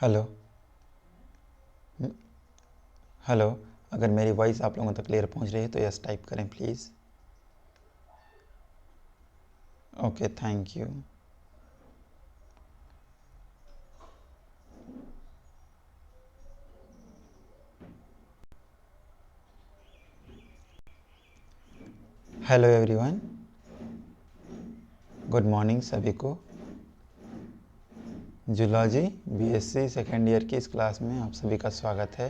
Hello. Hello. अगर मेरी voice आप लोगों तक क्लियर पहुंच रही है तो यस टाइप करें please. Okay, thank you. Hello everyone, good morning सभी को। जूलॉजी बीएससी सेकेंड ईयर की इस क्लास में आप सभी का स्वागत है।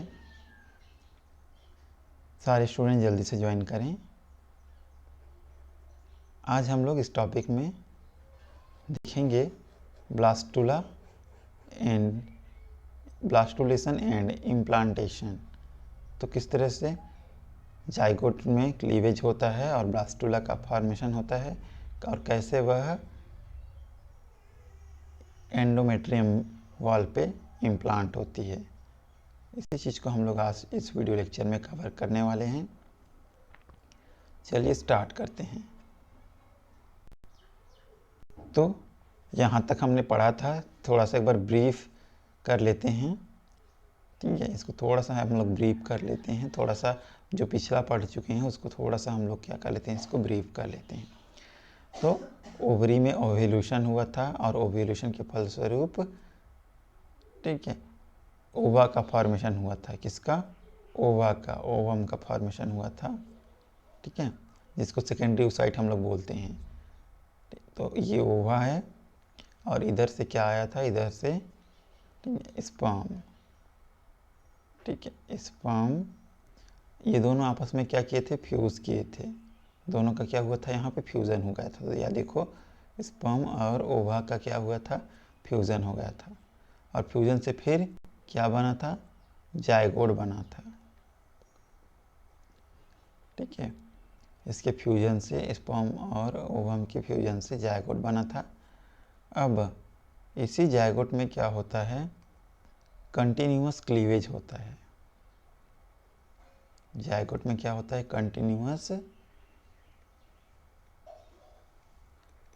सारे स्टूडेंट जल्दी से ज्वाइन करें। आज हम लोग इस टॉपिक में देखेंगे blastula and blastulation and implantation. तो किस तरह से जाइगोट में क्लीवेज होता है और ब्लास्टुला का फॉर्मेशन होता है और कैसे वह एंडोमेट्रियम वॉल पे इम्प्लांट होती है। इसी चीज़ को हम लोग आज इस वीडियो लेक्चर में कवर करने वाले हैं। चलिए स्टार्ट करते हैं। तो यहाँ तक हमने पढ़ा था, थोड़ा सा एक बार ब्रीफ कर लेते हैं। ठीक है, इसको थोड़ा सा हम लोग ब्रीफ कर लेते हैं। थोड़ा सा जो पिछला पढ़ चुके हैं उसको थोड़ा सा हम लोग क्या कर लेते हैं, इसको ब्रीफ कर लेते हैं। तो ओवरी में ओव्यूलेशन हुआ था और ओव्यूलेशन के फलस्वरूप, ठीक है, ओवा का फॉर्मेशन हुआ था। किसका? ओवा का, ओवम का फॉर्मेशन हुआ था। ठीक है, जिसको सेकेंडरी ओसाइट हम लोग बोलते हैं। तो ये ओवा है और इधर से क्या आया था, इधर से स्पर्म। ठीक है, स्पर्म, ये दोनों आपस में क्या किए थे, फ्यूज़ किए थे। दोनों का क्या हुआ था, यहाँ पे फ्यूज़न हो गया था। तो यह देखो, स्पर्म और ओवा का क्या हुआ था, फ्यूज़न हो गया था। और फ्यूज़न से फिर क्या बना था, जायगोट बना था। ठीक है, इसके फ्यूजन से, स्पर्म और ओवम के फ्यूजन से जायगोट बना था। अब इसी जायगोट में क्या होता है, कंटिन्यूअस क्लीवेज होता है। जायगोट में क्या होता है, कंटिन्यूअस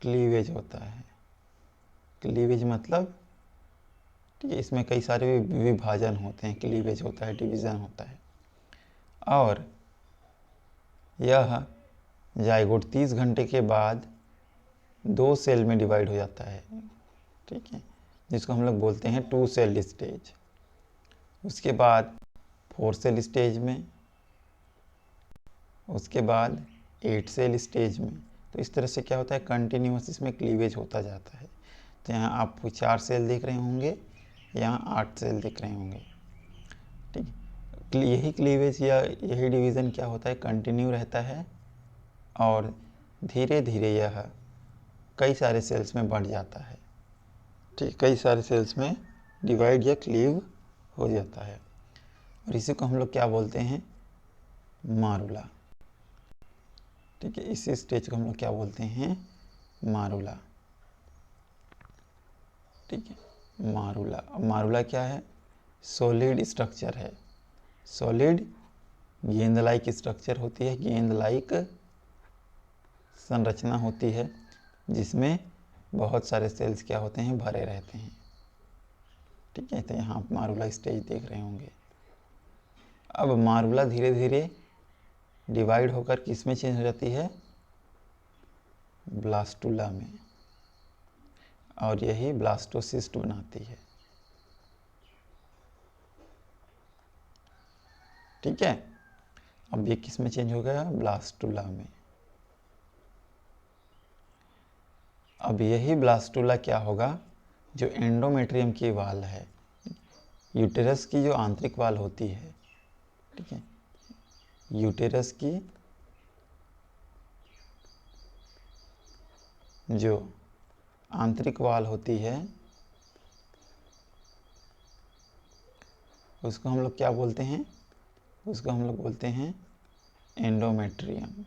क्लीवेज होता है। क्लीवेज मतलब, ठीक है, इसमें कई सारे विभाजन होते हैं। क्लीवेज होता है, डिवीज़न होता है। और यह जायगोट 30 घंटे के बाद 2 सेल में डिवाइड हो जाता है। ठीक है, जिसको हम लोग बोलते हैं 2 सेल स्टेज। उसके बाद 4 सेल स्टेज में, उसके बाद 8 सेल स्टेज में। तो इस तरह से क्या होता है, कंटिन्यूअस इसमें क्लीवेज होता जाता है। तो यहाँ आप 4 सेल देख रहे होंगे, यहाँ 8 सेल दिख रहे होंगे। ठीक, यही क्लीवेज या यही डिवीज़न क्या होता है, कंटिन्यू रहता है और धीरे धीरे यह कई सारे सेल्स में बढ़ जाता है। ठीक, कई सारे सेल्स में डिवाइड या क्लीव हो जाता है। और इसी को हम लोग क्या बोलते हैं, मारुला। ठीक है, इसी स्टेज को हम लोग क्या बोलते हैं, मारुला। ठीक है, मारुला। मारुला क्या है, सॉलिड स्ट्रक्चर है। सॉलिड गेंद लाइक स्ट्रक्चर होती है, गेंद लाइक संरचना होती है, जिसमें बहुत सारे सेल्स क्या होते हैं, भरे रहते हैं। ठीक है, तो यहाँ आप मारुला स्टेज देख रहे होंगे। अब मारुला धीरे धीरे डिवाइड होकर किस में चेंज हो जाती है, ब्लास्टुला में, और यही ब्लास्टोसिस्ट बनाती है। ठीक है, अब ये किस में चेंज हो गया, ब्लास्टुला में। अब यही ब्लास्टुला क्या होगा, जो एंडोमेट्रियम की वाल है, यूटेरस की जो आंतरिक वाल होती है। ठीक है, यूटेरस की जो आंतरिक वाल होती है, उसको हम लोग क्या बोलते हैं, उसको हम लोग बोलते हैं एंडोमेट्रियम।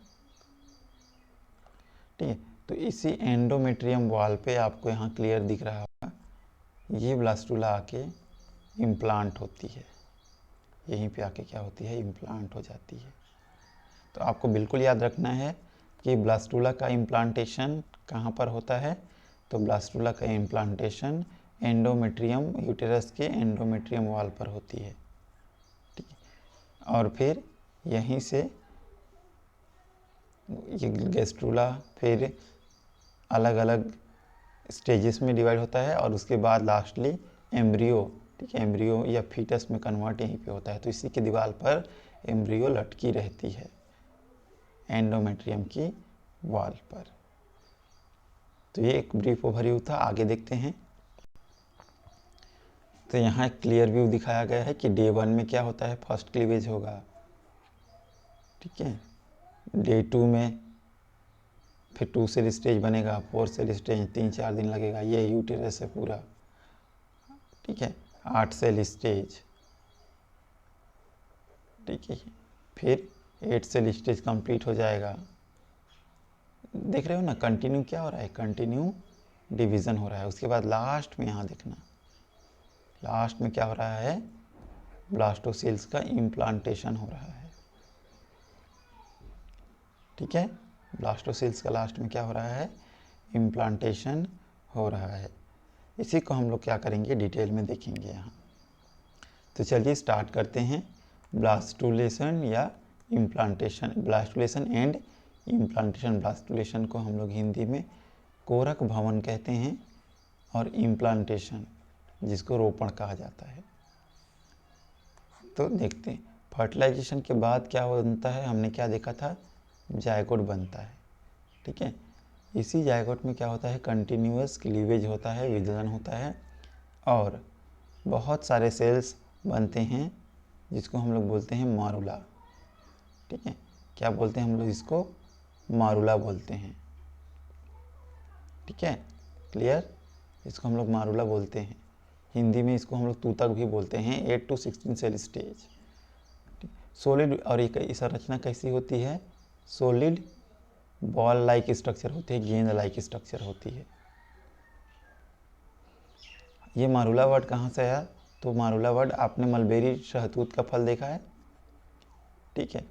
ठीक है, तो इसी एंडोमेट्रियम वॉल पे आपको यहाँ क्लियर दिख रहा होगा, ये ब्लास्टुला आके इम्प्लांट होती है। यहीं पे आके क्या होती है, इम्प्लांट हो जाती है। तो आपको बिल्कुल याद रखना है कि ब्लास्टुला का इम्प्लांटेशन कहाँ पर होता है। तो ब्लास्टुला का इम्प्लांटेशन एंडोमेट्रियम, यूटेरस के एंडोमेट्रियम वॉल पर होती है, ठीक है। और फिर यहीं से ये गैस्ट्रूला फिर अलग अलग स्टेजेस में डिवाइड होता है और उसके बाद लास्टली एम्ब्रियो, ठीक है, एम्ब्रियो या फीटस में कन्वर्ट यहीं पे होता है। तो इसी की दीवार पर एम्ब्रियो लटकी रहती है एंडोमेट्रियम की वॉल पर। तो ये एक ब्रीफ ओवरव्यू था। आगे देखते हैं। तो यहाँ एक क्लियर व्यू दिखाया गया है कि डे 1 में क्या होता है, फर्स्ट क्लीवेज होगा, ठीक है। डे 2 में फिर 2 सेल स्टेज बनेगा, 4 सेल स्टेज 3-4 दिन लगेगा, ये यूटेरस है पूरा, ठीक है। 8 सेल स्टेज, ठीक है। फिर 8 सेल स्टेज कंप्लीट हो जाएगा। देख रहे हो ना, कंटिन्यू क्या हो रहा है, कंटिन्यू डिवीज़न हो रहा है। उसके बाद लास्ट में यहाँ देखना, लास्ट में क्या हो रहा है, ब्लास्टोसेल्स का इम्प्लांटेशन हो रहा है, ठीक है। ब्लास्टोसेल्स का लास्ट में क्या हो रहा है, इम्प्लांटेशन हो रहा है। इसी को हम लोग क्या करेंगे, डिटेल में देखेंगे यहाँ। तो चलिए स्टार्ट करते हैं। ब्लास्टुलेशन या implantation, blastulation and implantation. Blastulation को हम लोग हिंदी में कोरक भवन कहते हैं और इम्प्लांटेशन जिसको रोपण कहा जाता है। तो देखते हैं, फर्टिलाइजेशन के बाद क्या बनता है, हमने क्या देखा था, जायगोट बनता है, ठीक है। इसी जायगोट में क्या होता है, कंटिन्यूअस क्लीवेज होता है, विभाजन होता है और बहुत सारे सेल्स बनते हैं जिसको हम लोग बोलते हैं मारुला, ठीक है। क्या बोलते हैं हम लोग इसको, मारुला बोलते हैं, ठीक है, क्लियर। इसको हम लोग मारुला बोलते हैं। हिंदी में इसको हम लोग तूतक भी बोलते हैं। 8 to 16 सेल स्टेज, सॉलिड। और ये संरचना कैसी होती है, सॉलिड बॉल लाइक स्ट्रक्चर होती है, गेंद लाइक स्ट्रक्चर होती है। ये मारुला वर्ड कहाँ से आया, तो मारुला वर्ड आपने मलबेरी शहतूत का फल देखा है, ठीक है,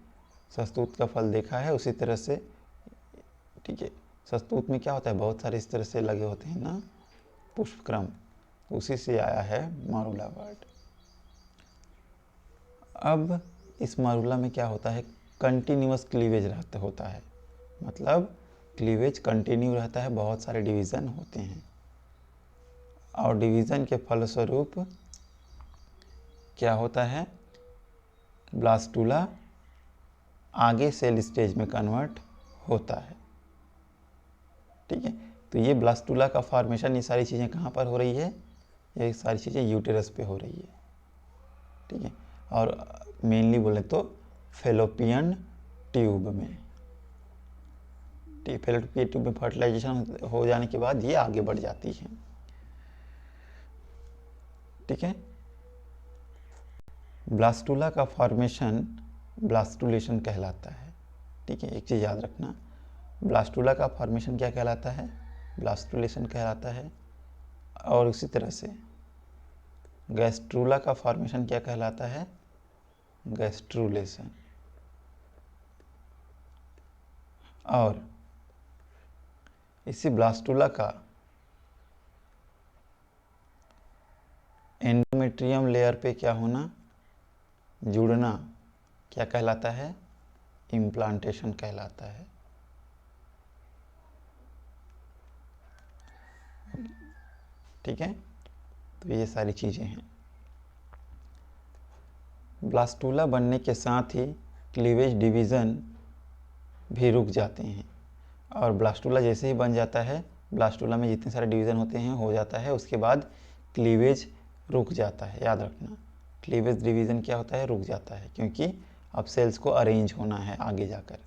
शहतूत का फल देखा है, उसी तरह से, ठीक है। शहतूत में क्या होता है, बहुत सारे इस तरह से लगे होते हैं ना पुष्पक्रम, उसी से आया है मारुला वर्ड। अब इस मारुला में क्या होता है, कंटिन्यूअस क्लीवेज रहता होता है, मतलब क्लीवेज कंटिन्यू रहता है, बहुत सारे डिवीज़न होते हैं और डिवीज़न के फलस्वरूप क्या होता है, ब्लास्टुला आगे सेल स्टेज में कन्वर्ट होता है, ठीक है। तो ये ब्लास्टुला का फॉर्मेशन, ये सारी चीज़ें कहाँ पर हो रही है, ये सारी चीज़ें यूटेरस पे हो रही है, ठीक है। और मेनली बोले तो फेलोपियन ट्यूब में, ठीक है। फेलोपियन ट्यूब में फर्टिलाइजेशन हो जाने के बाद ये आगे बढ़ जाती है, ठीक है। ब्लास्टुला का फॉर्मेशन ब्लास्टुलेशन कहलाता है, ठीक है। एक चीज़ याद रखना, ब्लास्टुला का फॉर्मेशन क्या कहलाता है, ब्लास्टुलेशन कहलाता है। और उसी तरह से गैस्ट्रूला का फॉर्मेशन क्या कहलाता है, गैस्ट्रुलेशन। और इसी ब्लास्टुला का एंडोमेट्रियम लेयर पे क्या होना, जुड़ना, क्या कहलाता है, इम्प्लांटेशन कहलाता है, ठीक है। तो ये सारी चीज़ें हैं। ब्लास्टुला बनने के साथ ही क्लीवेज डिवीज़न भी रुक जाते हैं और ब्लास्टुला जैसे ही बन जाता है, ब्लास्टुला में जितने सारे डिवीज़न होते हैं हो जाता है, उसके बाद क्लीवेज रुक जाता है। याद रखना, क्लीवेज डिवीज़न क्या होता है, रुक जाता है, क्योंकि अब सेल्स को अरेंज होना है आगे जाकर।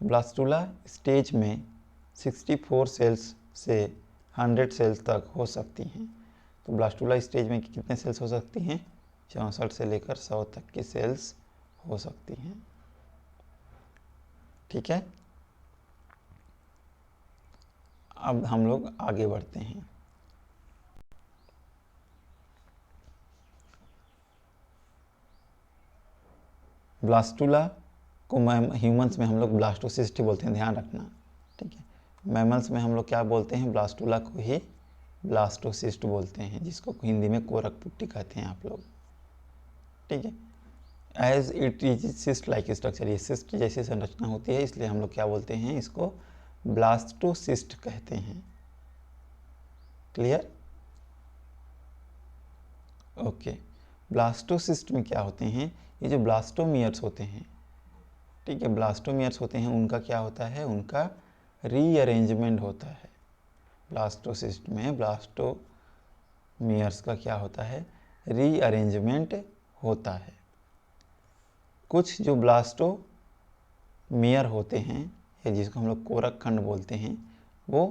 ब्लास्टुला स्टेज में 64 सेल्स से 100 सेल्स तक हो सकती हैं। तो ब्लास्टुला स्टेज में कितने सेल्स हो सकती हैं, 64 से लेकर 100 तक की सेल्स हो सकती हैं, ठीक है। अब हम लोग आगे बढ़ते हैं। ब्लास्टुला को ह्यूमंस में हम लोग ब्लास्टोसिस्ट बोलते हैं, ध्यान रखना, ठीक है। मैमल्स में हम लोग क्या बोलते हैं, ब्लास्टुला को ही ब्लास्टोसिस्ट बोलते हैं, जिसको हिंदी में कोरक पुट्टी कहते हैं आप लोग। ठीक है, as it is cyst like structure, ये सिस्ट जैसी संरचना होती है, इसलिए हम लोग क्या बोलते हैं, इसको ब्लास्टोसिस्ट कहते हैं। क्लियर? ओके, ब्लास्टोसिस्ट में क्या होते हैं, ये जो ब्लास्टोमियर्स होते हैं, ठीक है, ब्लास्टोमियर्स होते हैं, उनका क्या होता है, उनका रीअरेंजमेंट होता है। ब्लास्टोसिस्ट में ब्लास्टोमियर्स का क्या होता है, रीअरेंजमेंट होता है। कुछ जो ब्लास्टोमियर होते हैं, या जिसको हम लोग कोरक खंड बोलते हैं, वो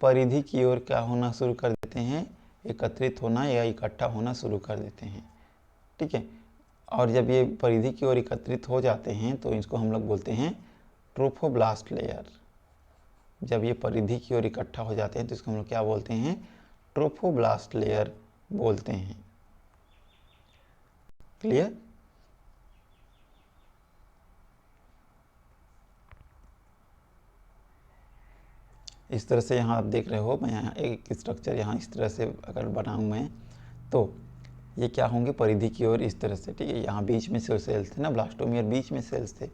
परिधि की ओर क्या होना शुरू कर देते हैं, एकत्रित होना या इकट्ठा होना शुरू कर देते हैं। ठीक है, और जब ये परिधि की ओर एकत्रित हो जाते हैं तो इसको हम लोग बोलते हैं ट्रोफोब्लास्ट लेयर। जब ये परिधि की ओर इकट्ठा हो जाते हैं तो इसको हम लोग क्या बोलते हैं, ट्रोफोब्लास्ट लेयर बोलते हैं। क्लियर? इस तरह से यहाँ आप देख रहे हो, मैं यहाँ एक स्ट्रक्चर यहाँ इस तरह से अगर बनाऊँ मैं, तो ये क्या होंगे, परिधि की ओर इस तरह से। ठीक है, यहाँ बीच में सेल्स थे ना, ब्लास्टोमियर बीच में सेल्स थे,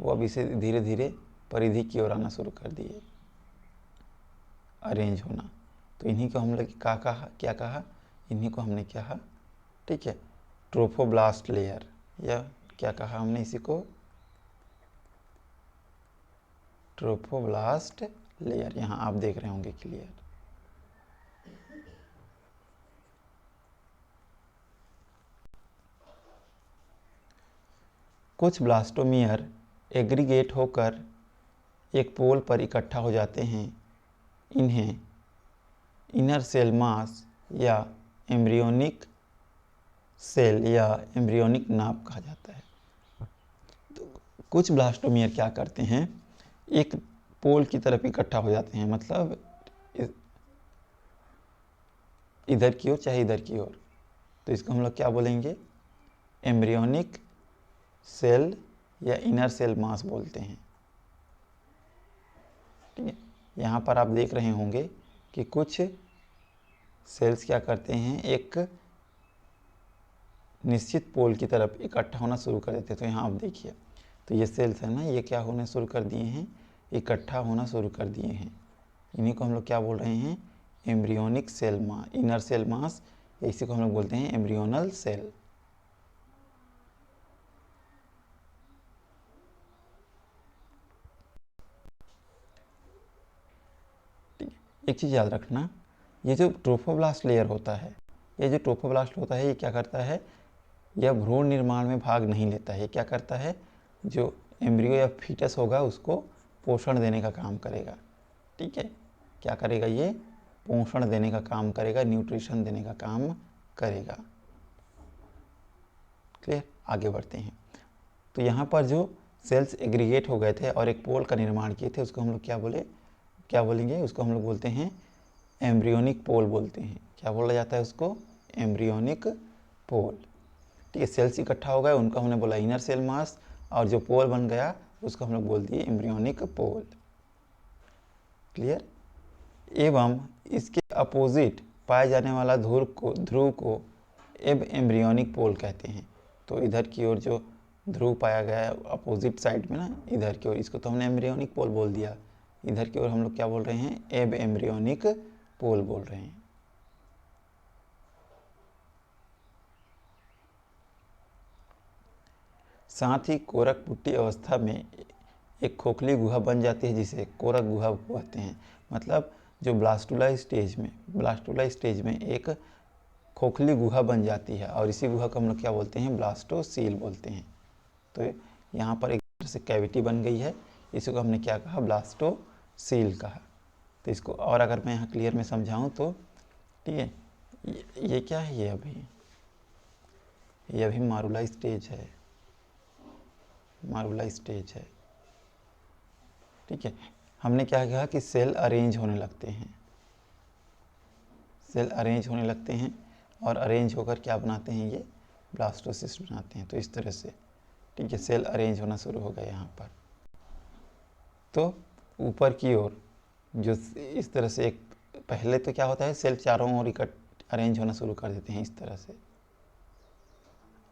वो अब इसे धीरे धीरे परिधि की ओर आना शुरू कर दिए, अरेंज होना। तो इन्हीं को हम लोग क्या कहा, इन्हीं को हमने क्या कहा, ठीक है, ट्रोफोब्लास्ट लेयर, या क्या कहा हमने इसी को, ट्रोफोब्लास्ट लेयर। यहाँ आप देख रहे होंगे क्लियर। कुछ ब्लास्टोमियर एग्रीगेट होकर एक पोल पर इकट्ठा हो जाते हैं। इन्हें इनर सेल मास या एम्ब्रियोनिक सेल या एम्ब्रियोनिक नाप कहा जाता है। तो कुछ ब्लास्टोमियर क्या करते हैं, एक पोल की तरफ इकट्ठा हो जाते हैं, मतलब इधर की ओर चाहे इधर की ओर, तो इसको हम लोग क्या बोलेंगे, एम्ब्रियोनिक सेल या इनर सेल मास बोलते हैं। ठीक है, यहाँ पर आप देख रहे होंगे कि कुछ सेल्स क्या करते हैं, एक निश्चित पोल की तरफ इकट्ठा होना शुरू कर देते हैं। तो यहाँ आप देखिए, तो ये सेल्स है ना, ये क्या होने शुरू कर दिए हैं, इकट्ठा होना शुरू कर दिए हैं। इन्हीं को हम लोग क्या बोल रहे हैं, embryonic cell mass, inner cell mass, इसी को हम लोग बोलते हैं एम्ब्रियोनल सेल। एक चीज़ याद रखना, ये जो ट्रोफोब्लास्ट लेयर होता है, ये जो ट्रोफोब्लास्ट होता है, ये क्या करता है, यह भ्रूण निर्माण में भाग नहीं लेता है। क्या करता है, जो एम्ब्रियो या फीटस होगा उसको पोषण देने का काम करेगा। ठीक है, क्या करेगा, ये पोषण देने का काम करेगा, न्यूट्रिशन देने का काम करेगा। क्लियर? आगे बढ़ते हैं। तो यहाँ पर जो सेल्स एग्रीगेट हो गए थे और एक पोल का निर्माण किए थे, उसको हम लोग क्या बोलेंगे, उसको हम लोग बोलते हैं एम्ब्रियोनिक पोल बोलते हैं। क्या बोला जाता है उसको, एम्ब्रियोनिक पोल। ठीक है, सेल्स इकट्ठा हो गए, उनको हमने बोला इनर सेल मास, और जो पोल बन गया उसको हम लोग बोल दिए एम्ब्रियोनिक पोल। क्लियर? एवं इसके अपोजिट पाए जाने वाला ध्रुव को एब एम्ब्रियोनिक पोल कहते हैं। तो इधर की ओर जो ध्रुव पाया गया है अपोजिट साइड में ना, इधर की ओर, इसको तो हमने एम्ब्रियोनिक पोल बोल दिया। इधर की ओर हम लोग क्या बोल रहे हैं, एब एम्ब्रियोनिक पोल बोल रहे हैं। साथ ही कोरक पुट्टी अवस्था में एक खोखली गुहा बन जाती है, जिसे कोरक गुहा कहते हैं। मतलब जो ब्लास्टुला स्टेज में एक खोखली गुहा बन जाती है, और इसी गुहा को हम लोग क्या बोलते हैं, ब्लास्टोसील बोलते हैं। तो यहाँ पर एक तरह से कैविटी बन गई है, इसी को हमने क्या कहा, ब्लास्टोसील कहा। तो इसको और अगर मैं यहाँ क्लियर में समझाऊँ तो, ठीक है, ये क्या है, ये अभी मारुला स्टेज है, मारुला स्टेज है। ठीक है, हमने क्या कहा कि सेल अरेंज होने लगते हैं, सेल अरेंज होने लगते हैं, और अरेंज होकर क्या बनाते हैं, ये ब्लास्टोसिस्ट बनाते हैं। तो इस तरह से, ठीक है, सेल अरेंज होना शुरू हो गया यहाँ पर। तो ऊपर की ओर जो इस तरह से एक पहले तो क्या होता है, सेल चारों ओर इकट्ठ अरेंज होना शुरू कर देते हैं इस तरह से,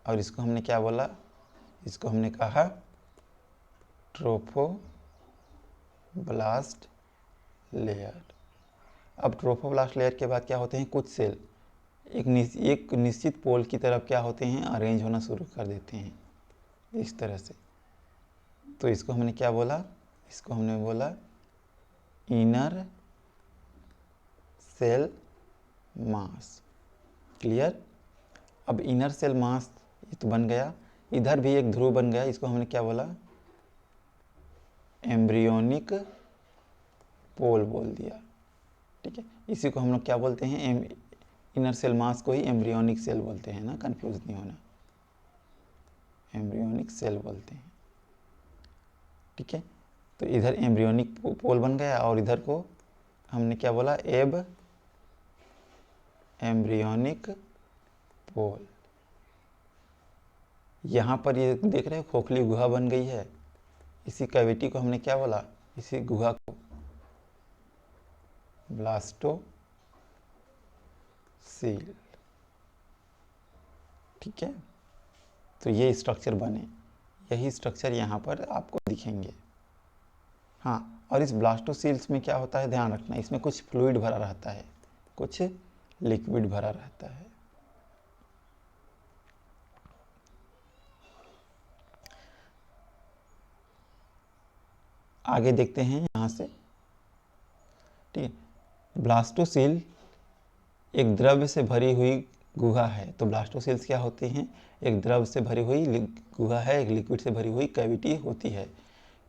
और इसको हमने क्या बोला, इसको हमने कहा ट्रोफोब्लास्ट लेयर। अब ट्रोफोब्लास्ट लेयर के बाद क्या होते हैं, कुछ सेल एक निश्चित पोल की तरफ क्या होते हैं, अरेंज होना शुरू कर देते हैं इस तरह से। तो इसको हमने क्या बोला, इसको हमने बोला इनर सेल मास। क्लियर। अब इनर सेल मास ये तो बन गया, इधर भी एक ध्रुव बन गया, इसको हमने क्या बोला, एम्ब्रियोनिक पोल बोल दिया। ठीक है, इसी को हम लोग क्या बोलते हैं, इनर सेल मास को ही एम्ब्रियोनिक सेल बोलते हैं ना, कंफ्यूज नहीं होना, एम्ब्रियोनिक सेल बोलते हैं। ठीक है, तो इधर एम्ब्रियोनिक पोल बन गया और इधर को हमने क्या बोला, एम्ब्रियोनिक पोल। यहाँ पर ये देख रहे हो खोखली गुहा बन गई है, इसी कैविटी को हमने क्या बोला, इसी गुहा को ब्लास्टोसील। ठीक है, तो ये स्ट्रक्चर बने, यही स्ट्रक्चर यहाँ पर आपको दिखेंगे। हाँ, और इस ब्लास्टोसील्स में क्या होता है, ध्यान रखना, इसमें कुछ फ्लूइड भरा रहता है, कुछ लिक्विड भरा रहता है। आगे देखते हैं यहाँ से। ठीक है, ब्लास्टोसील एक द्रव्य से भरी हुई गुहा है। तो ब्लास्टोसील्स क्या होती हैं, एक द्रव से भरी हुई गुहा है, एक लिक्विड से भरी हुई कैविटी होती है।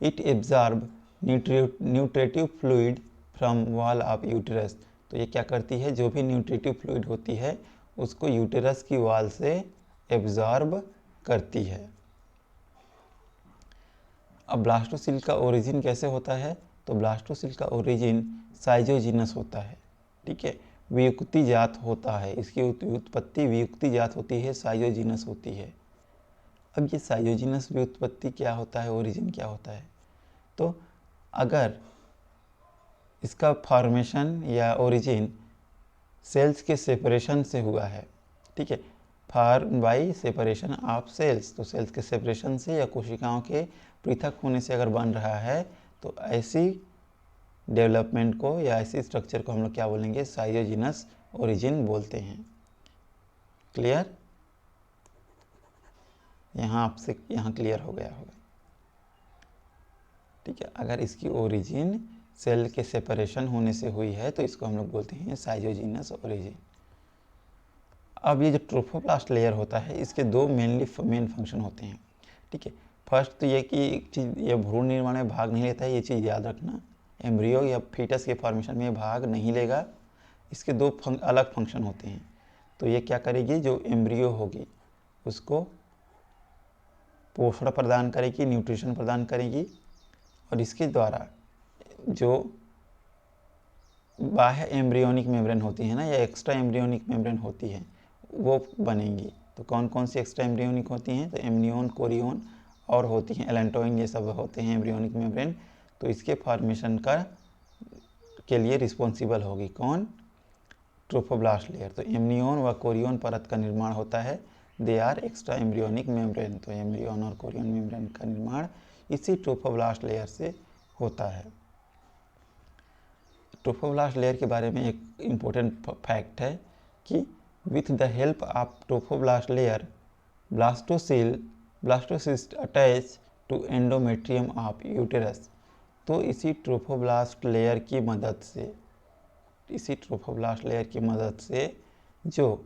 It absorb nutritive fluid from wall of uterus. तो ये क्या करती है, जो भी न्यूट्रेटिव फ्लूइड होती है उसको यूटेरस की वॉल से एब्जॉर्ब करती है। अब ब्लास्टोसील का ओरिजिन कैसे होता है, तो ब्लास्टोसील का ओरिजिन साइजोजिनस होता है। ठीक है, वियुक्ति जात होता है, इसकी उत्पत्ति वियुक्ति जात होती है, साइजोजिनस होती है। अब ये साइजोजिनस व्युत्पत्ति क्या होता है, ओरिजिन क्या होता है, तो अगर इसका फॉर्मेशन या ओरिजिन सेल्स के सेपरेशन से हुआ है, ठीक है, बाई सेपरेशन ऑफ सेल्स, तो सेल्स के सेपरेशन से या कोशिकाओं के पृथक होने से अगर बन रहा है, तो ऐसी डेवलपमेंट को या ऐसी स्ट्रक्चर को हम लोग क्या बोलेंगे, साइजोजिनस ओरिजिन बोलते हैं। क्लियर, यहाँ आपसे यहाँ क्लियर हो गया होगा। ठीक है, अगर इसकी ओरिजिन सेल के सेपरेशन होने से हुई है तो इसको हम लोग बोलते हैं साइजोजिनस ओरिजिन। अब ये जो ट्रोफोप्लास्ट लेयर होता है, इसके दो मेन फंक्शन होते हैं। ठीक है, फर्स्ट तो ये कि एक चीज़, ये भ्रूण निर्माण में भाग नहीं लेता है, ये चीज़ याद रखना, एम्ब्रियो या फीटस के फॉर्मेशन में भाग नहीं लेगा। इसके दो अलग फंक्शन होते हैं। तो ये क्या करेगी, जो एम्ब्रियो होगी उसको पोषण प्रदान करेगी, न्यूट्रिशन प्रदान करेगी, और इसके द्वारा जो बाह्य एम्ब्रियोनिक मेम्ब्रेन होती है ना, या एक्स्ट्रा एम्ब्रियोनिक मेम्ब्रेन होती है, वो बनेंगी। तो कौन कौन सी एक्स्ट्रा एम्ब्रियोनिक होती हैं, तो एमनियोन, कोरियोन और होती हैं एलेंटोइन, ये सब होते हैं एम्ब्रियोनिक मेम्ब्रेन। तो इसके फॉर्मेशन के लिए रिस्पॉन्सिबल होगी कौन, ट्रोफोब्लास्ट लेयर। तो एमनियोन व कोरियोन परत का निर्माण होता है, they are extra embryonic membrane. तो एम्ब्रियोन और कोरियोन मेम्ब्रेन का निर्माण इसी ट्रोफोब्लास्ट लेयर से होता है। ट्रोफोब्लास्ट लेयर के बारे में एक इम्पोर्टेंट फैक्ट है कि with the help of trophoblast layer blastocyst attach to endometrium of uterus. तो इसी ट्रोफोब्लास्ट लेयर की मदद से जो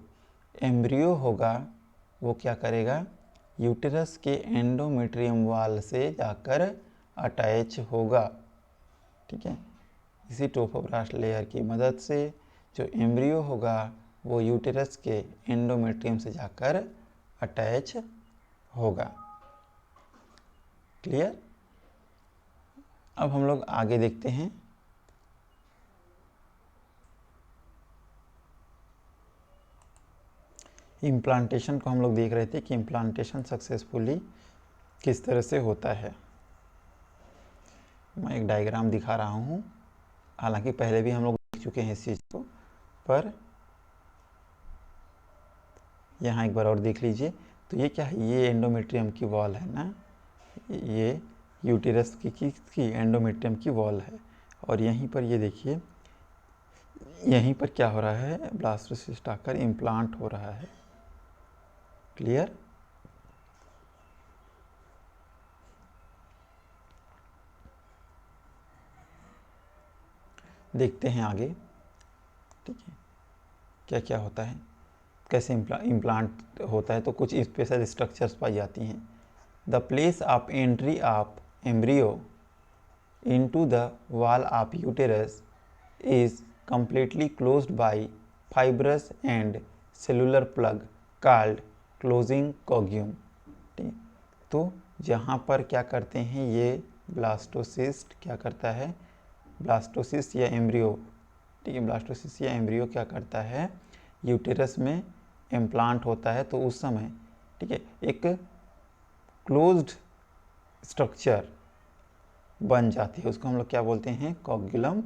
एम्ब्रियो होगा वो क्या करेगा, यूटेरस के एंडोमेट्रियम वॉल से जाकर अटैच होगा। ठीक है, इसी ट्रोफोब्लास्ट लेयर की मदद से जो एम्ब्रियो होगा वो यूटेरस के एंडोमेट्रियम से जाकर अटैच होगा। क्लियर। अब हम लोग आगे देखते हैं। इम्प्लांटेशन को हम लोग देख रहे थे कि इम्प्लांटेशन सक्सेसफुली किस तरह से होता है। मैं एक डायग्राम दिखा रहा हूँ। हालांकि पहले भी हम लोग देख चुके हैं इस चीज़ को, पर यहाँ एक बार और देख लीजिए। तो ये क्या है, ये एंडोमेट्रियम की वॉल है ना, ये यूटेरस की एंडोमेट्रियम की वॉल है। और यहीं पर ये देखिए, यहीं पर क्या हो रहा है, ब्लास्टोसिस्ट आकर इम्प्लांट हो रहा है। क्लियर? देखते हैं आगे, ठीक है, क्या क्या होता है, कैसे इम्प्लांट होता है। तो कुछ स्पेशल स्ट्रक्चर्स पाई जाती हैं। The place of entry of embryo into the wall of uterus is completely closed by fibrous and cellular plug called closing cogyum। ठीक है, तो जहाँ पर क्या करते हैं, ये ब्लास्टोसिस्ट क्या करता है, ब्लास्टोसिस्ट या एम्ब्रियो, ठीक है, ब्लास्टोसिस्ट या एम्ब्रियो क्या करता है, यूटेरस में इम्प्लांट होता है। तो उस समय, ठीक है, एक क्लोज्ड स्ट्रक्चर बन जाती है, उसको हम लोग क्या बोलते हैं, कॉगुलम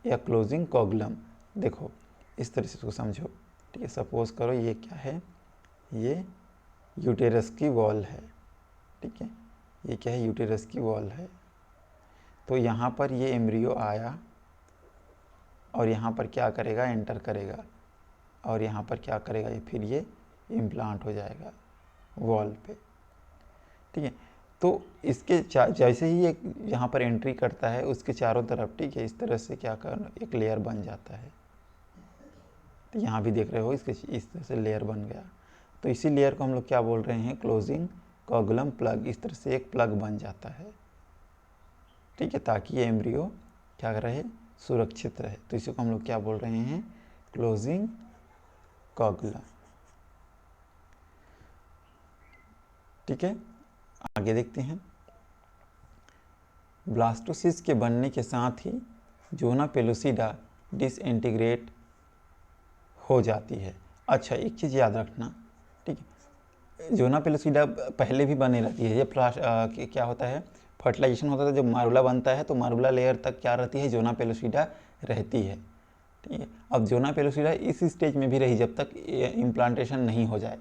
या क्लोजिंग कॉगुलम। देखो इस तरह से इसको समझो, ठीक है। सपोज करो ये क्या है, ये यूटेरस की वॉल है, ठीक है, ये क्या है, यूटेरस की वॉल है। तो यहाँ पर ये एम्ब्रियो आया और यहाँ पर क्या करेगा, एंटर करेगा, और यहाँ पर क्या करेगा, ये फिर ये इम्प्लांट हो जाएगा वॉल पे, ठीक है। तो इसके जैसे ही ये यहाँ पर एंट्री करता है, उसके चारों तरफ, ठीक है, इस तरह से क्या कर, एक लेयर बन जाता है। तो यहाँ भी देख रहे हो, इसके इस तरह से लेयर बन गया। तो इसी लेयर को हम लोग क्या बोल रहे हैं, क्लोजिंग कॉगुलम प्लग। इस तरह से एक प्लग बन जाता है, ठीक है, ताकि ये एम्ब्रियो क्या रहे, सुरक्षित रहे। तो इसी को हम लोग क्या बोल रहे हैं, क्लोजिंग कॉगुलम, ठीक है। आगे देखते हैं। ब्लास्टोसिस्ट के बनने के साथ ही जोना पेलुसिडा डिसइंटीग्रेट हो जाती है। अच्छा, एक चीज़ याद रखना, ठीक है, जोना पेलुसिडा पहले भी बने रहती है। ये क्या होता है, फर्टिलाइजेशन होता है, जब मारुला बनता है तो मारुला लेयर तक क्या रहती है, जोना पेलुसिडा रहती है, ठीक है। अब जोना पेलुसिडा इस स्टेज में भी रही जब तक इम्प्लांटेशन नहीं हो जाए,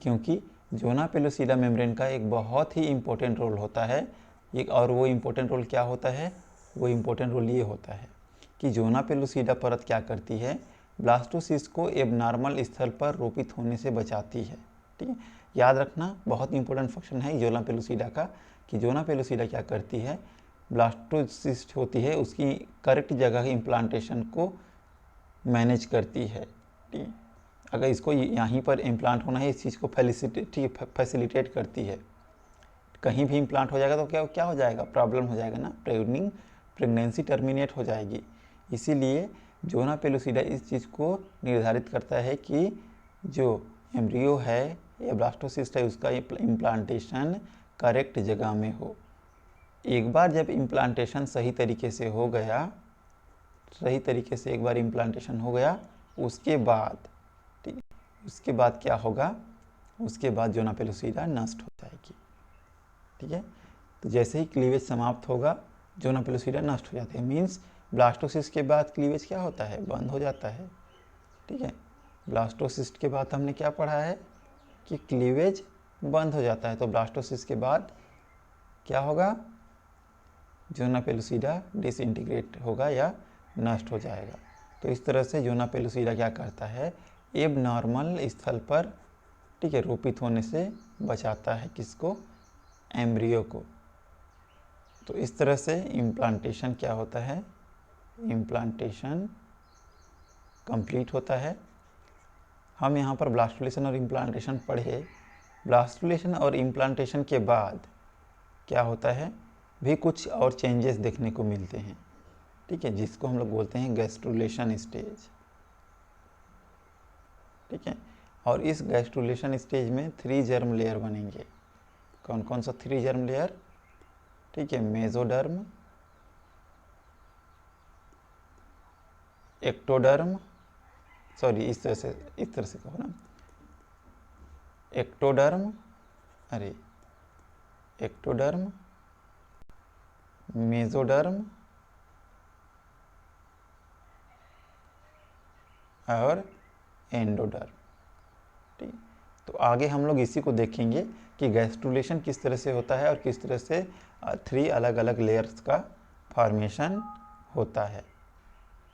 क्योंकि जोना पेलुसिडा मेम्ब्रेन का एक बहुत ही इम्पोर्टेंट रोल होता है। एक और वो इम्पोर्टेंट रोल क्या होता है, वो इम्पोर्टेंट रोल ये होता है कि जोना पेलुसिडा परत क्या करती है, ब्लास्टोसिस्ट को एबनॉर्मल स्थल पर रोपित होने से बचाती है, ठीक है। याद रखना, बहुत इंपॉर्टेंट फंक्शन है जोना पेलुसिडा का, कि जोना पेलुसिडा क्या करती है, ब्लास्टोसिस्ट होती है उसकी करेक्ट जगह इम्प्लांटेशन को मैनेज करती है, ठीक है। अगर इसको यहीं पर इम्प्लांट होना है, इस चीज़ को फैसिलिटेट करती है। कहीं भी इम्प्लांट हो जाएगा तो क्या क्या हो जाएगा, प्रॉब्लम हो जाएगा ना, प्रेगनेंसी टर्मिनेट हो जाएगी। इसीलिए जोना पेलुसिडा इस चीज़ को निर्धारित करता है कि जो एम्ब्रियो है या ब्लास्टोसिस्ट है, उसका इम्प्लांटेशन करेक्ट जगह में हो। एक बार जब इम्प्लांटेशन सही तरीके से हो गया, सही तरीके से एक बार इम्प्लांटेशन हो गया, उसके बाद, ठीक है, उसके बाद क्या होगा, उसके बाद जोना पेलुसिडा नष्ट हो जाएगी, ठीक है। तो जैसे ही क्लीवेज समाप्त होगा, जोना पेलुसिडा नष्ट हो जाते हैं। मीन्स ब्लास्टोसिस्ट के बाद क्लीवेज क्या होता है, बंद हो जाता है, ठीक है। ब्लास्टोसिस्ट के बाद हमने क्या पढ़ा है कि क्लीवेज बंद हो जाता है। तो ब्लास्टोसिस्ट के बाद क्या होगा, जोना पेलुसिडा डिसइंटीग्रेट होगा या नष्ट हो जाएगा। तो इस तरह से जोना पेलुसिडा क्या करता है, एब नॉर्मल स्थल पर, ठीक है, रोपित होने से बचाता है किसको, एम्ब्रियो को। तो इस तरह से इम्प्लांटेशन क्या होता है, इम्प्लांटेशन कंप्लीट होता है। हम यहाँ पर ब्लास्टुलेशन और इम्प्लांटेशन पढ़े। ब्लास्टुलेशन और इम्प्लांटेशन के बाद क्या होता है, भी कुछ और चेंजेस देखने को मिलते हैं, ठीक है, जिसको हम लोग बोलते हैं गैस्ट्रुलेशन स्टेज, ठीक है। और इस गैस्ट्रुलेशन स्टेज में 3 जर्म लेयर बनेंगे। कौन कौन सा 3 जर्म लेयर, ठीक है, मेसोडर्म, एक्टोडर्म, सॉरी इस तरह से कहो ना, एक्टोडर्म, अरे एक्टोडर्म, मेसोडर्म और एंडोडर्म। ठीक, तो आगे हम लोग इसी को देखेंगे कि गैस्ट्रुलेशन किस तरह से होता है और किस तरह से 3 अलग अलग लेयर्स का फॉर्मेशन होता है।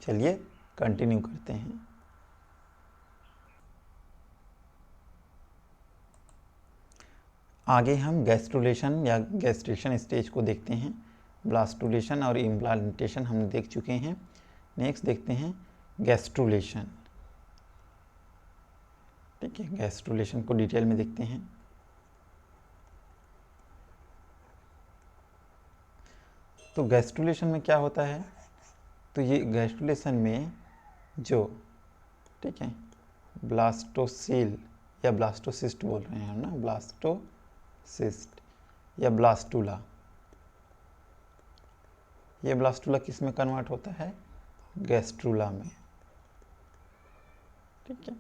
चलिए कंटिन्यू करते हैं। आगे हम गैस्ट्रुलेशन या गैस्ट्रेशन स्टेज को देखते हैं। ब्लास्टुलेशन और इम्प्लांटेशन हम देख चुके हैं। नेक्स्ट देखते हैं गैस्ट्रुलेशन। ठीक है, गैस्ट्रुलेशन को डिटेल में देखते हैं। तो गैस्ट्रुलेशन में क्या होता है, तो ये गैस्ट्रुलेशन में जो, ठीक है, ब्लास्टोसील या ब्लास्टोसिस्ट बोल रहे हैं ना, ब्लास्टोसिस्ट या ब्लास्टुला, ये ब्लास्टुला किस में कन्वर्ट होता है, गैस्ट्रुला में। ठीक है,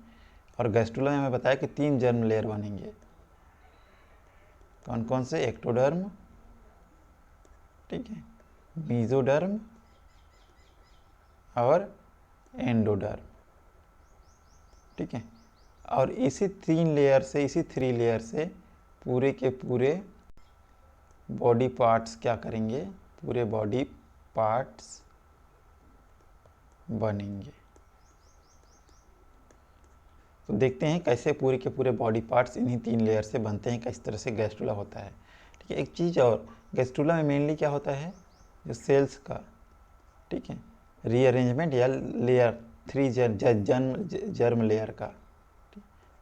और गैस्ट्रुला में हमें बताया कि 3 जर्म लेयर बनेंगे। कौन कौन से, एक्टोडर्म, ठीक है, मीजोडर्म और एंडोडर्म। ठीक है, और इसी 3 लेयर से पूरे के पूरे बॉडी पार्ट्स क्या करेंगे, पूरे बॉडी पार्ट्स बनेंगे। तो देखते हैं कैसे पूरे के पूरे बॉडी पार्ट्स इन्हीं 3 लेयर से बनते हैं, किस तरह से गैस्ट्रुला होता है। ठीक है, एक चीज़ और, गैस्ट्रुला में मेनली क्या होता है, जो सेल्स का, ठीक है, रीअरेंजमेंट या लेयर 3 जर्म लेयर का,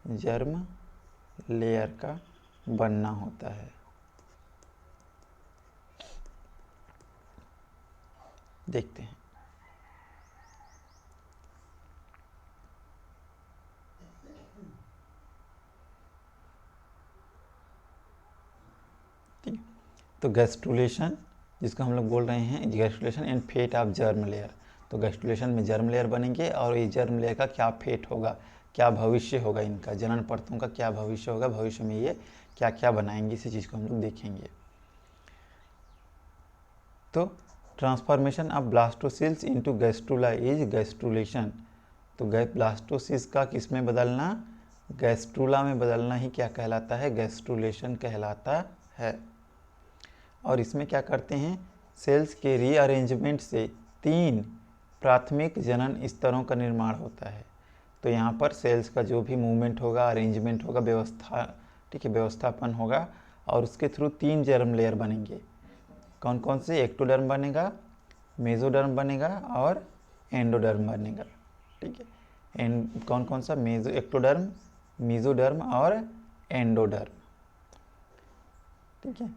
जर्म लेयर का बनना होता है। देखते हैं। ठीक है, तो गैस्ट्रुलेशन जिसको हम लोग बोल रहे हैं, gastrulation and fate of germ layer. तो गैस्ट्रुलेशन में जर्म लेयर बनेंगे और ये जर्म लेयर का क्या फेट होगा, क्या भविष्य होगा, इनका जनन परतों का क्या भविष्य होगा, भविष्य में ये क्या क्या बनाएंगे, इसी चीज़ को हम लोग देखेंगे। तो transformation of blastocoels into gastrula is gastrulation. तो ब्लास्टोसिल्स का किस में बदलना, गैस्ट्रुला में बदलना ही क्या कहलाता है, गैस्ट्रुलेशन कहलाता है। और इसमें क्या करते हैं, सेल्स के रीअरेंजमेंट से 3 प्राथमिक जनन स्तरों का निर्माण होता है। तो यहाँ पर सेल्स का जो भी मूवमेंट होगा, अरेंजमेंट होगा, व्यवस्था, ठीक है, व्यवस्थापन होगा, और उसके थ्रू 3 जर्म लेयर बनेंगे। कौन कौन से, एक्टोडर्म बनेगा, मेसोडर्म बनेगा और एंडोडर्म बनेगा। ठीक है, कौन कौन सा, एक्टोडर्म, मेसोडर्म और एंडोडर्म। ठीक है,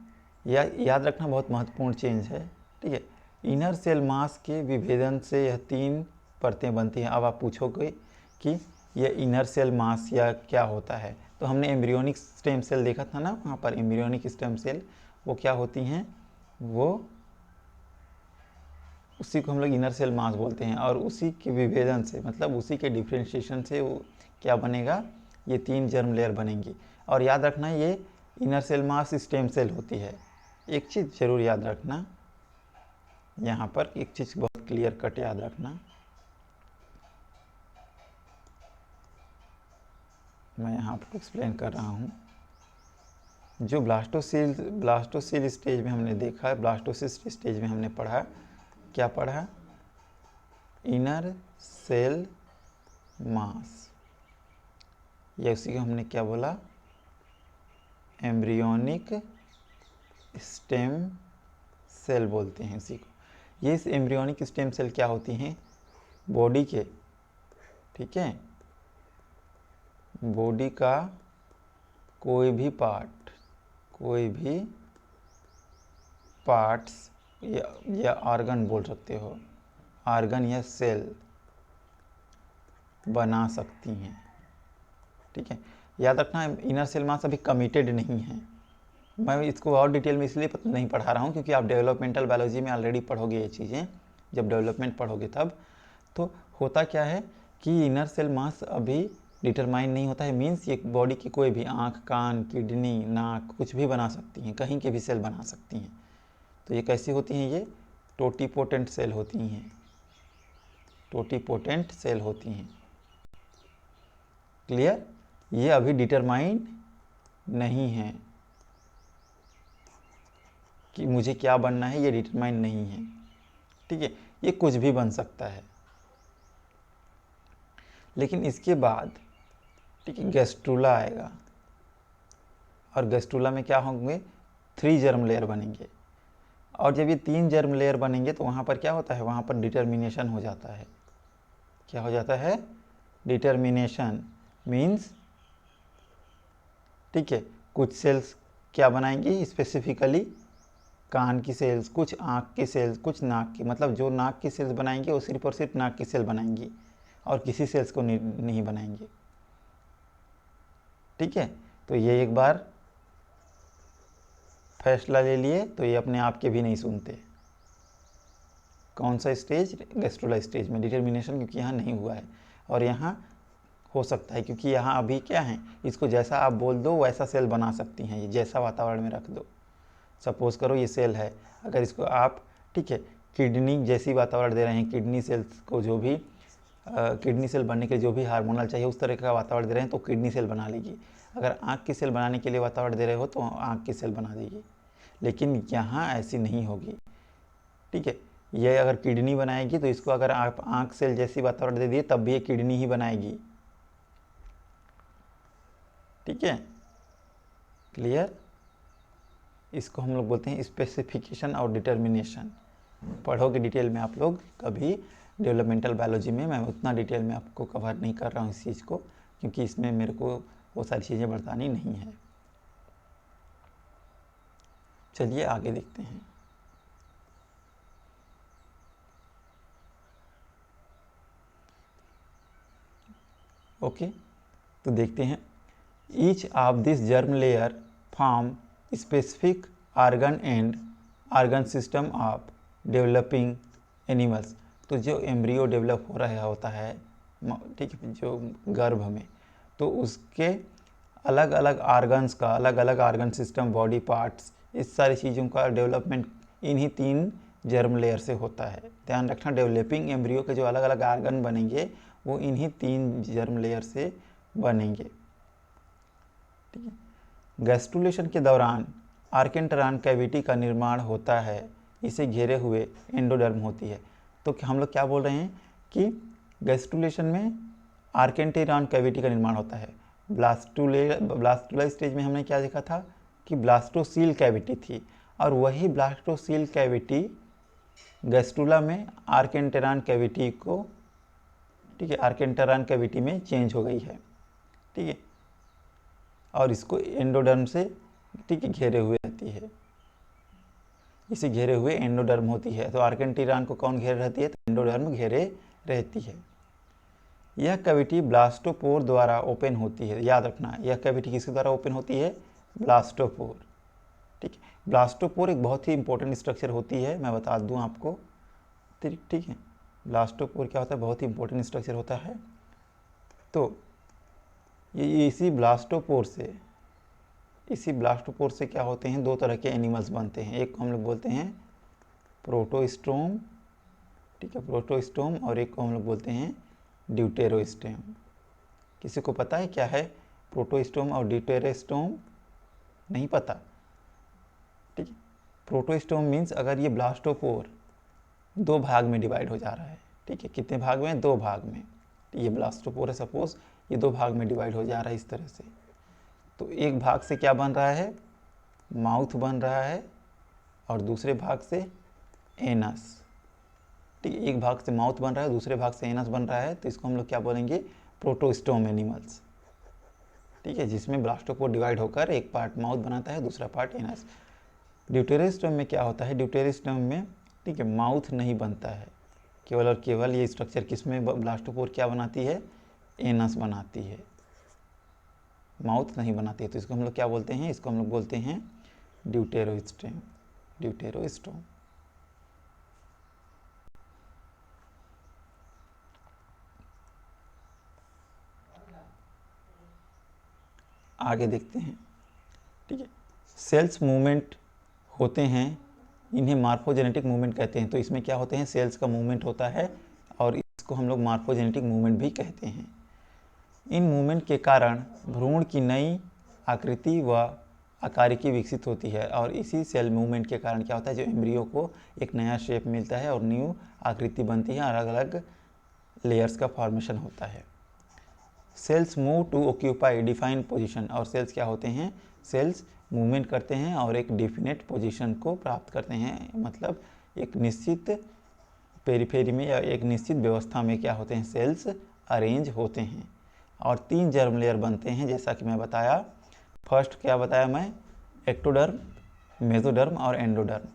याद रखना बहुत महत्वपूर्ण चेंज है। ठीक है, इनर सेल मास के विभेदन से यह 3 परतें बनती हैं। अब आप पूछोगे कि यह इनर सेल मास या क्या होता है, तो हमने एम्ब्रियोनिक स्टेम सेल देखा था ना, वहाँ पर एम्ब्रियोनिक स्टेम सेल वो क्या होती हैं, वो उसी को हम लोग इनर सेल मास बोलते हैं। और उसी के विभेदन से, मतलब उसी के डिफ्रेंशिएशन से वो क्या बनेगा, ये 3 जर्म लेयर बनेंगी। और याद रखना ये inner cell mass stem cell होती है। एक चीज़ जरूर याद रखना, यहाँ पर एक चीज़ बहुत क्लियर कट याद रखना, मैं यहाँ आपको एक्सप्लेन कर रहा हूँ। जो ब्लास्टोसील स्टेज में हमने देखा है, ब्लास्टोसिस्ट स्टेज में हमने पढ़ा, क्या पढ़ा, इनर सेल मास, या उसी को हमने क्या बोला, एम्ब्रियोनिक स्टेम सेल बोलते हैं इसी को। ये एम्ब्रियोनिक स्टेम सेल क्या होती हैं, बॉडी के, ठीक है, बॉडी का कोई भी पार्ट्स या ऑर्गन बोल सकते हो, ऑर्गन या सेल बना सकती हैं। ठीक है, याद रखना इनर सेल मास अभी कमिटेड नहीं है। मैं इसको और डिटेल में इसलिए नहीं पढ़ा रहा हूँ क्योंकि आप डेवलपमेंटल बायोलॉजी में ऑलरेडी पढ़ोगे ये चीज़ें, जब डेवलपमेंट पढ़ोगे तब। तो होता क्या है कि इनर सेल मास अभी डिटरमाइन नहीं होता है, मीन्स ये बॉडी की कोई भी आँख, कान, किडनी, नाक कुछ भी बना सकती हैं, कहीं के भी सेल बना सकती हैं। तो ये कैसी होती हैं, ये टोटीपोटेंट सेल होती हैं, टोटीपोटेंट सेल होती हैं। क्लियर, ये अभी डिटरमाइन नहीं है कि मुझे क्या बनना है, ये डिटरमाइन नहीं है। ठीक है, ये कुछ भी बन सकता है। लेकिन इसके बाद ठीक है गैस्ट्रूला आएगा, और गैस्ट्रूला में क्या होंगे, 3 जर्म लेयर बनेंगे। और जब ये 3 जर्म लेयर बनेंगे तो वहाँ पर क्या होता है, वहाँ पर डिटर्मिनेशन हो जाता है। क्या हो जाता है, डिटर्मिनेशन मीन्स ठीक है कुछ सेल्स क्या बनाएंगी, स्पेसिफिकली कान की सेल्स, कुछ आँख की सेल्स, कुछ नाक की, मतलब जो नाक की सेल्स बनाएंगे वो सिर्फ और सिर्फ नाक की सेल बनाएंगी और किसी सेल्स को नहीं बनाएंगे। ठीक है, तो ये एक बार फैसला ले लिए तो ये अपने आप के भी नहीं सुनते। कौन सा स्टेज, गैस्ट्रोला स्टेज में डिटर्मिनेशन, क्योंकि यहाँ नहीं हुआ है। और यहाँ हो सकता है क्योंकि यहाँ अभी क्या है, इसको जैसा आप बोल दो वैसा सेल बना सकती हैं, ये जैसा वातावरण में रख दो। सपोज करो ये सेल है, अगर इसको आप ठीक है किडनी जैसी वातावरण दे रहे हैं, किडनी सेल्स को जो भी किडनी सेल बनने के जो भी हार्मोनल चाहिए उस तरह का वातावरण दे रहे हैं तो किडनी सेल बना लेगी। अगर आँख की सेल बनाने के लिए वातावरण दे रहे हो तो आँख की सेल बना देगी। लेकिन यहाँ ऐसी नहीं होगी। ठीक है, ये अगर किडनी बनाएगी तो इसको अगर आप आँख सेल जैसी वातावरण दे दिए तब भी ये किडनी ही बनाएगी। ठीक है, क्लियर, इसको हम लोग बोलते हैं स्पेसिफिकेशन और डिटर्मिनेशन। पढ़ोगे डिटेल में आप लोग कभी डेवलपमेंटल बायोलॉजी में, मैं उतना डिटेल में आपको कवर नहीं कर रहा हूँ इस चीज़ को, क्योंकि इसमें मेरे को वो सारी चीज़ें बतानी नहीं है। चलिए आगे देखते हैं। ओके, तो देखते हैं, each of this germ layer form specific organ and organ system of developing animals. तो जो एम्ब्रियो डेवलप हो रहा होता है ठीक है जो गर्भ में, तो उसके अलग अलग ऑर्गन्स का, अलग अलग ऑर्गन सिस्टम, बॉडी पार्ट्स, इस सारी चीज़ों का डेवलपमेंट इन्हीं 3 जर्म लेयर से होता है। ध्यान रखना, डेवलपिंग एम्ब्रियो के जो अलग अलग ऑर्गन बनेंगे वो इन्हीं 3 जर्म लेयर से बनेंगे। ठीक है, गैस्ट्रुलेशन के दौरान आर्केंटरान कैविटी का निर्माण होता है, इसे घेरे हुए एंडोडर्म होती है। तो हम लोग क्या बोल रहे हैं कि गैस्ट्रुलेशन में आर्केंटरान कैविटी का निर्माण होता है। ब्लास्टुला स्टेज में हमने क्या देखा था कि ब्लास्टोसील कैविटी थी, और वही ब्लास्टोसील कैविटी गैस्ट्रुला में आर्केंटरान कैविटी को ठीक है आर्केंटरान कैविटी में चेंज हो गई है। ठीक है, और इसको एंडोडर्म से ठीक है घेरे हुए रहती है, इसे घेरे हुए एंडोडर्म होती है। तो आर्केंटरान को कौन घेरे रहती है, तो एंडोडर्म घेरे रहती है। यह कैविटी ब्लास्टोपोर द्वारा ओपन होती है। याद रखना, यह कैविटी किसके द्वारा ओपन होती है, ब्लास्टोपोर। ठीक है, ब्लास्टोपोर एक बहुत ही इंपॉर्टेंट स्ट्रक्चर होती है, मैं बता दूं आपको। ठीक है, ब्लास्टोपोर क्या होता है, बहुत ही इंपॉर्टेंट स्ट्रक्चर होता है। तो ये इसी ब्लास्टोपोर से क्या होते हैं, 2 तरह के एनिमल्स बनते हैं। एक को हम लोग बोलते हैं प्रोटोस्टोम, ठीक है प्रोटोस्टोम, और एक को हम लोग बोलते हैं ड्यूटेरोस्टोम। किसी को पता है क्या है प्रोटोस्टोम और ड्यूटेरोस्टोम? नहीं पता। ठीक है, प्रोटोस्टोम मीन्स अगर ये ब्लास्टोपोर 2 भाग में डिवाइड हो जा रहा है। ठीक है, कितने भाग में, 2 भाग में। ये ब्लास्टोपोर है, सपोज ये 2 भाग में डिवाइड हो जा रहा है इस तरह से। तो एक भाग से क्या बन रहा है, माउथ बन रहा है, और दूसरे भाग से एनस। ठीक है, एक भाग से माउथ बन रहा है, दूसरे भाग से एनस बन रहा है, तो इसको हम लोग क्या बोलेंगे, प्रोटोस्टोम एनिमल्स। ठीक है, जिसमें ब्लास्टोपोर डिवाइड होकर एक पार्ट माउथ बनाता है, दूसरा पार्ट एनस। ड्यूटेरोस्टोम में क्या होता है, ड्यूटेरोस्टोम में ठीक है माउथ नहीं बनता है, केवल और केवल ये स्ट्रक्चर किसमें, ब्लास्टोपोर क्या बनाती है, एनस बनाती है, माउथ नहीं बनाती है। तो इसको हम लोग क्या बोलते हैं, इसको हम लोग बोलते हैं ड्यूटेरोस्टोम, ड्यूटेरोस्टोम। आगे देखते हैं। ठीक है, सेल्स मूवमेंट होते हैं, इन्हें मार्फोजेनेटिक मूवमेंट कहते हैं। तो इसमें क्या होते हैं, सेल्स का मूवमेंट होता है और इसको हम लोग मार्फोजेनेटिक मूवमेंट भी कहते हैं। इन मूवमेंट के कारण भ्रूण की नई आकृति व आकारिकी विकसित होती है और इसी सेल मूवमेंट के कारण क्या होता है, जो एम्ब्रियो को एक नया शेप मिलता है और न्यू आकृति बनती है, अलग अलग लेयर्स का फॉर्मेशन होता है। Cells move to occupy defined position, और सेल्स क्या होते हैं, सेल्स मूवमेंट करते हैं और एक डिफिनेट पोजीशन को प्राप्त करते हैं, मतलब एक निश्चित पेरिफेरी में या एक निश्चित व्यवस्था में क्या होते हैं, सेल्स अरेंज होते हैं और 3 जर्म लेयर बनते हैं जैसा कि मैं बताया। फर्स्ट क्या बताया मैं, एक्टोडर्म, मेसोडर्म और एंडोडर्म।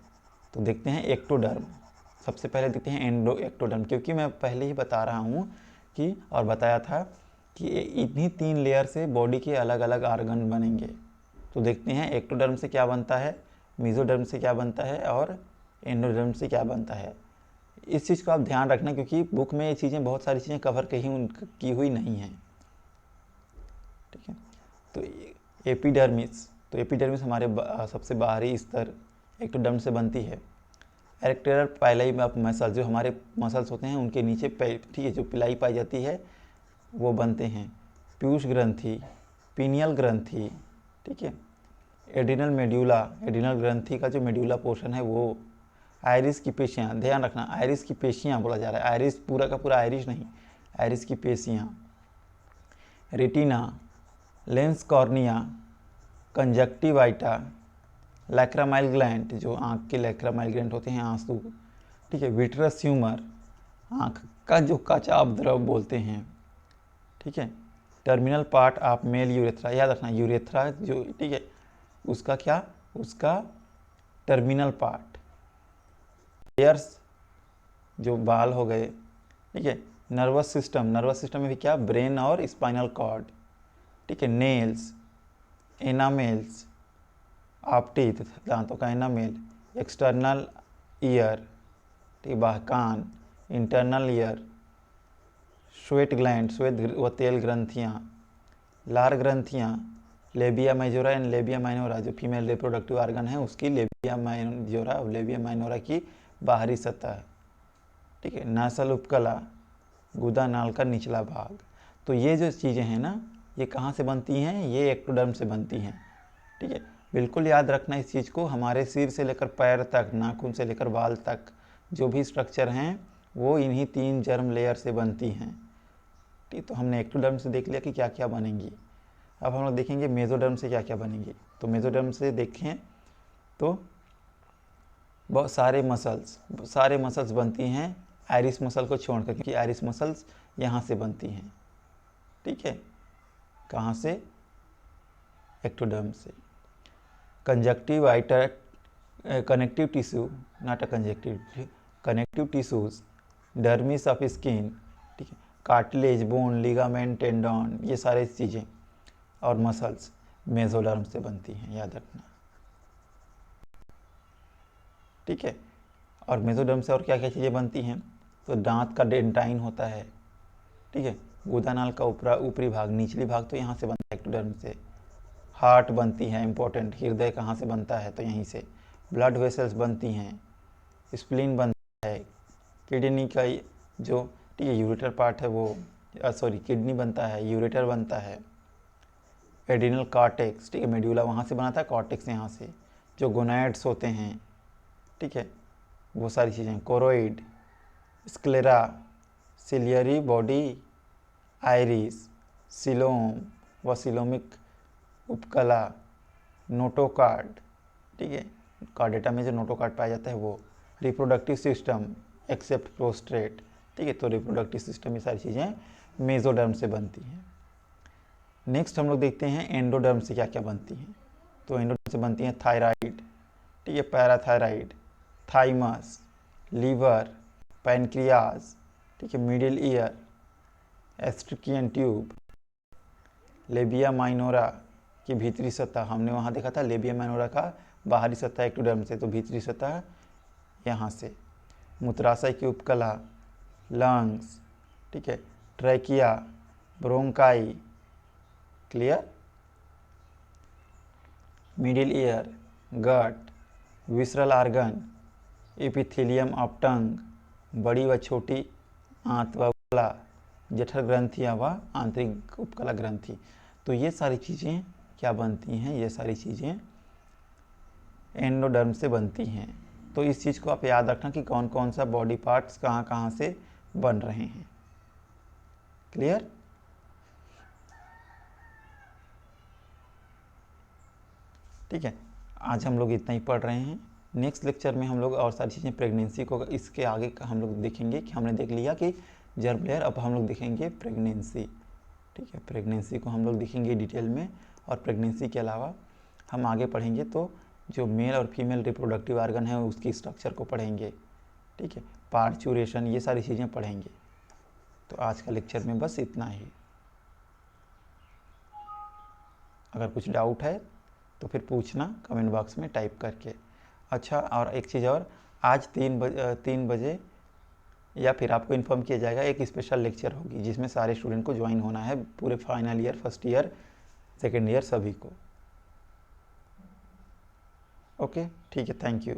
तो देखते हैं एक्टोडर्म, सबसे पहले देखते हैं एक्टोडर्म, क्योंकि मैं पहले ही बता रहा हूँ कि और बताया था कि इन्हीं 3 लेयर से बॉडी के अलग अलग ऑर्गन बनेंगे। तो देखते हैं एक्टोडर्म से क्या बनता है, मेसोडर्म से क्या बनता है और एंडोडर्म से क्या बनता है। इस चीज़ को आप ध्यान रखना, क्योंकि बुक में ये चीज़ें बहुत सारी चीज़ें कवर की हुई नहीं हैं, ठीक है। तो एपिडर्मिस, तो एपिडर्मिस हमारे सबसे बाहरी स्तर एक्टोडर्म से बनती है। एरेक्टेलर पाइलाई मसल्स, जो हमारे मसल्स होते हैं उनके नीचे ठीक है जो पिलाई पाई जाती है वो बनते हैं। पीयूष ग्रंथि, पीनियल ग्रंथि, ठीक है। एड्रिनल मेड्यूला, एड्रिनल ग्रंथि का जो मेड्यूला पोर्शन है वो। आयरिस की पेशियाँ, ध्यान रखना आयरिस की पेशियाँ बोला जा रहा है, आयरिस पूरा का पूरा आयरिस नहीं, आयरिस की पेशियाँ। रेटिना, लेंस कॉर्निया, कंजक्टिवाइटा, लैक्रामाइल ग्लैंड, जो आँख के लैक्रामाइल ग्लैंड होते हैं आंसू, ठीक है। विट्रस ह्यूमर, आँख का जो कचाव द्रव बोलते हैं, ठीक है। Terminal part of male urethra, याद रखना यूरेथ्रा जो, ठीक है, उसका क्या, उसका टर्मिनल पार्ट। लेयर्स जो बाल हो गए, ठीक है। नर्वस सिस्टम, नर्वस सिस्टम में भी क्या, ब्रेन और स्पाइनल कॉर्ड, ठीक है। नेल्स, एनामेल्स ऑफ टीथ, दांतों का एनामेल। एक्सटर्नल ईयर, ठीक है, कान। इंटरनल ईयर, स्वेट ग्लैंड, स्वेत व तेल ग्रंथियाँ। लार ग्रंथियाँ, labia majora and labia minora, जो फीमेल रिप्रोडक्टिव ऑर्गन है उसकी लेबिया मेजोरा और लेबिया माइनोरा की बाहरी सतह, ठीक है। नासल उपकला, गुदा नाल का निचला भाग। तो ये जो चीज़ें हैं ना, ये कहाँ से बनती हैं, ये एक्टोडर्म से बनती हैं, ठीक है। बिल्कुल याद रखना इस चीज़ को, हमारे सिर से लेकर पैर तक, नाखून से लेकर बाल तक जो भी स्ट्रक्चर हैं वो इन्हीं 3 जर्म लेयर से बनती हैं, ठीक। तो हमने एक्टोडर्म से देख लिया कि क्या क्या बनेंगी। अब हम लोग देखेंगे मेसोडर्म से क्या क्या बनेंगी। तो मेसोडर्म से देखें तो बहुत सारे मसल्स बनती हैं आयरिस मसल को छोड़कर, क्योंकि आयरिस मसल्स यहाँ से बनती हैं, ठीक है। कहाँ से, एक्टोडर्म से। Conjunctiva, connective tissue, not a conjunctive, connective tissues, dermis of skin, ठीक है। कार्टिलेज, बोन, लिगामेंट, टेंडन, ये सारी चीज़ें और मसल्स मेसोडर्म से बनती हैं, याद रखना, ठीक है। और मेसोडर्म से और क्या क्या चीज़ें बनती हैं, तो दांत का डेंटाइन होता है, ठीक है। गुदानाल का ऊपरी भाग, निचली भाग तो यहाँ से बनता है एक्टोडर्म से। हार्ट बनती है, इंपॉर्टेंट, हृदय कहाँ से बनता है, तो यहीं से। ब्लड वेसल्स बनती हैं, स्प्लीन बनता है, किडनी का जो, ठीक है, यूरेटर पार्ट है वो, सॉरी किडनी बनता है, यूरेटर बनता है। एड्रिनल कॉर्टेक्स, ठीक है, मेड्यूला वहाँ से बना था, कॉर्टेक्स यहाँ से। जो गोनाड्स होते हैं, ठीक है, वो सारी चीज़ें। Choroid, sclera, ciliary body, iris, coelom व सिलोमिक उपकला, नोटोकार्ड, ठीक है, कार्डेटा में जो नोटोकार्ड पाया जाता है वो। रिप्रोडक्टिव सिस्टम एक्सेप्ट प्रोस्ट्रेट, ठीक है। तो रिप्रोडक्टिव सिस्टम ये सारी चीज़ें मेसोडर्म से बनती हैं। नेक्स्ट हम लोग देखते हैं एंडोडर्म से क्या क्या बनती हैं। तो एंडोडर्म से बनती हैं थायराइड, ठीक है, पैराथायराइड, थाइमस, लीवर, पैनक्रियाज, ठीक है, middle ear, eustachian tube, labia minora की भीतरी सतह, हमने वहाँ देखा था लेबिया माइनोरा का बाहरी सतह एक्टोडर्म से, तो भीतरी सतह यहाँ से। मूत्राशय की उपकला, लंग्स, ठीक है, trachea, bronchi, clear, middle ear, gut, visceral organ, epithelium of tongue, बड़ी व छोटी आंत व गला, जठर ग्रंथियाँ व आंतरिक उपकला ग्रंथि। तो ये सारी चीज़ें क्या बनती हैं, ये सारी चीज़ें एंडोडर्म से बनती हैं। तो इस चीज़ को आप याद रखना कि कौन कौन सा बॉडी पार्ट्स कहाँ कहाँ से बन रहे हैं। क्लियर? ठीक है, आज हम लोग इतना ही पढ़ रहे हैं। नेक्स्ट लेक्चर में हम लोग और सारी चीज़ें प्रेगनेंसी को इसके आगे हम लोग देखेंगे कि हमने देख लिया कि जर्म लेयर, अब हम लोग देखेंगे प्रेगनेंसी। ठीक है, प्रेगनेंसी को हम लोग देखेंगे डिटेल में, और प्रेगनेंसी के अलावा हम आगे पढ़ेंगे तो जो मेल और फीमेल रिप्रोडक्टिव ऑर्गन है उसकी स्ट्रक्चर को पढ़ेंगे। ठीक है, पार्चुरेशन, ये सारी चीज़ें पढ़ेंगे। तो आज का लेक्चर में बस इतना ही। अगर कुछ डाउट है तो फिर पूछना कमेंट बॉक्स में टाइप करके। अच्छा, और एक चीज़ और, आज 3 बजे या फिर आपको इन्फॉर्म किया जाएगा, एक स्पेशल लेक्चर होगी जिसमें सारे स्टूडेंट को ज्वाइन होना है, पूरे final year, first year, second year सभी को। ओके, ठीक है, थैंक यू।